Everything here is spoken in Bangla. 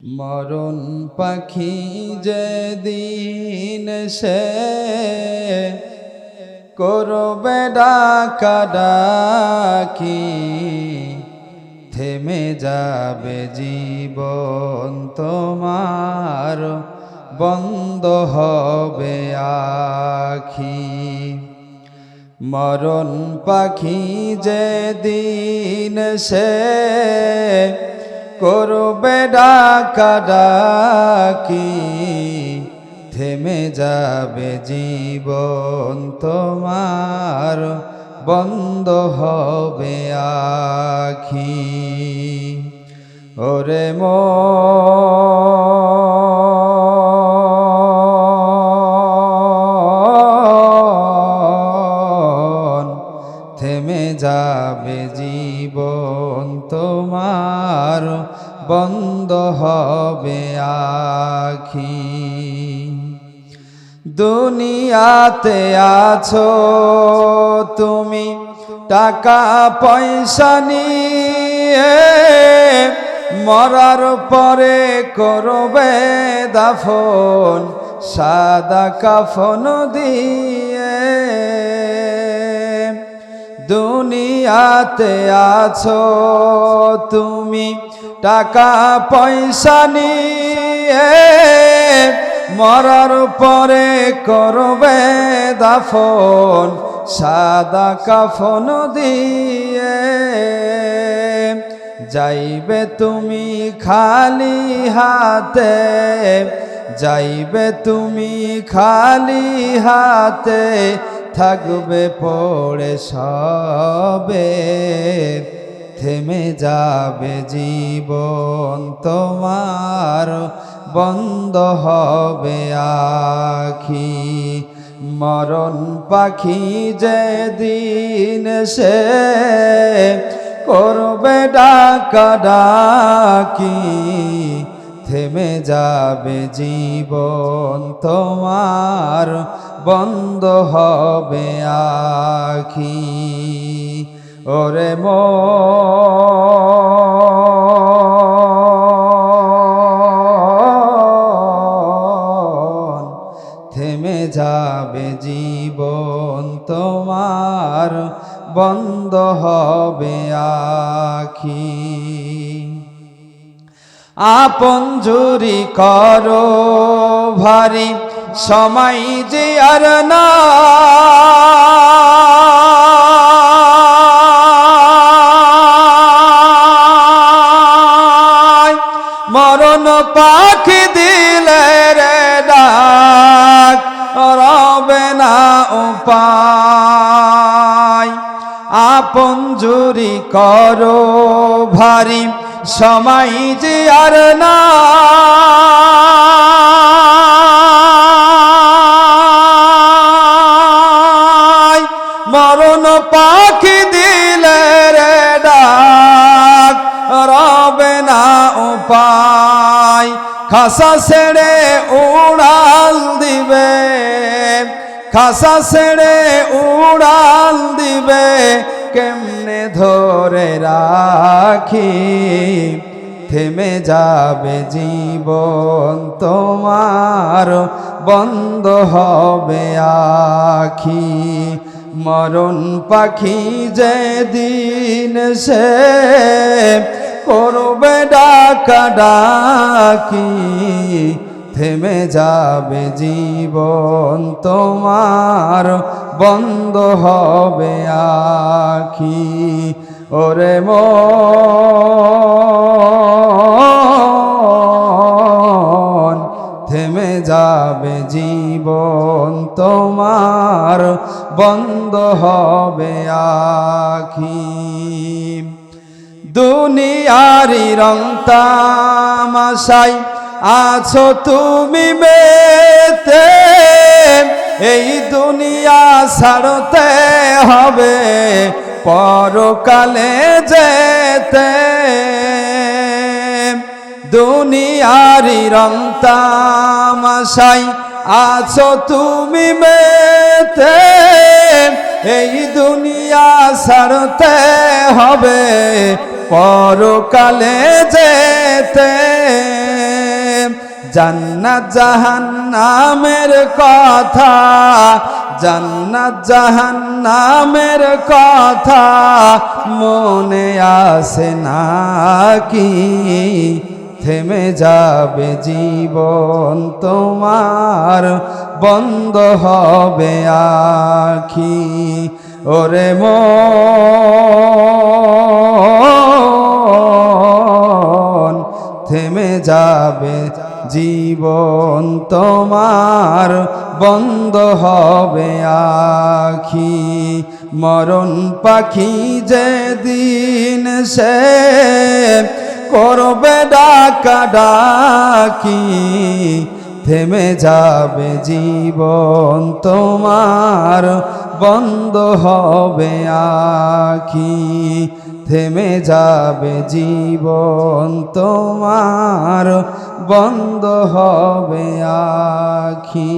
মরণ পাখি যেদিন সে করবে ডাকাডাকি, থেমে যাবে জীবন তোমার, বন্ধ হবে আখি। মরণ পাখি যেদিন সে করবে ডাকাডাকি, থেমে যাবে জীবন তোমার, বন্ধ হবে আখি। ওরে মন, থেমে যাবে জীবন তোমার, বন্ধ হবে আখি। দুনিয়াতে আছো তুমি টাকা পয়সা নিয়ে, মরার পরে করবে দাফন সাদা কাফন দিয়ে। দুনিয়াতে আছো তুমি টাকা পয়সা নিয়ে, মরার পরে করবে দাফন সাদা কাফন দিয়ে। যাইবে তুমি খালি হাতে, যাইবে তুমি খালি হাতে, থাকবে পড়ে সবে, থেমে যাবে জীবন তোমার, বন্ধ হবে আখি। মরণ পাখি যেদিন সে করবে ডাকাডাকি, থেমে যাবে জীবন তোমার, বন্ধ হবে আখি। ওরে মন, থেমে যাবে জীবন তোমার, বন্ধ হবে আখি। আপন জুরি করো ভারী, সময় যে আর না, মরণ পাখি দিলে রে ডাক, রবে না উপায়। আপন জুরি করো ভারী, সময় যে আর না, মরণ পাখি দিলে রে ডাক, রবে না উপায়। খাসা ছেড়ে উড়াল দিবে, খাসা ছেড়ে উড়াল দিবে, কেমনে ধরে রাখি, থেমে যাবে জীবন তোমার, বন্ধ হবে আখি। মরণ পাখি যেদিন সে করবে ডাকাডাকি, থেমে যাবে জীবন তোমার, বন্ধ হবে আখি। ওরে মন, থেমে যাবে জীবন তোমার, বন্ধ হবে আখি। দুনিয়ারি রং তামাশাই আছো তুমি মেতে, এই দুনিয়া ছাড়তে হবে পরকালে যেতে। দুনিয়ারি রং তামাশাই আছো তুমি মেতে, এই দুনিয়া ছাড়তে হবে পরকালে যেতে। জান্নাত জাহান্নামের কথা, জান্নাত জাহান্নামের কথা মনে আসে নাকি? থেমে যাবে জীবন তোমার, বন্ধ হবে আখি। ওরে মন, থেমে যাবে জীবন তোমার, বন্ধ হবে আখি। মরণ পাখি যেদিন সে করবে ডাকা ডাকি, থেমে যাবে জীবন তোমার, বন্ধ হবে আখি। থেমে যাবে জীবন তোমার, বন্ধ হবে আখি।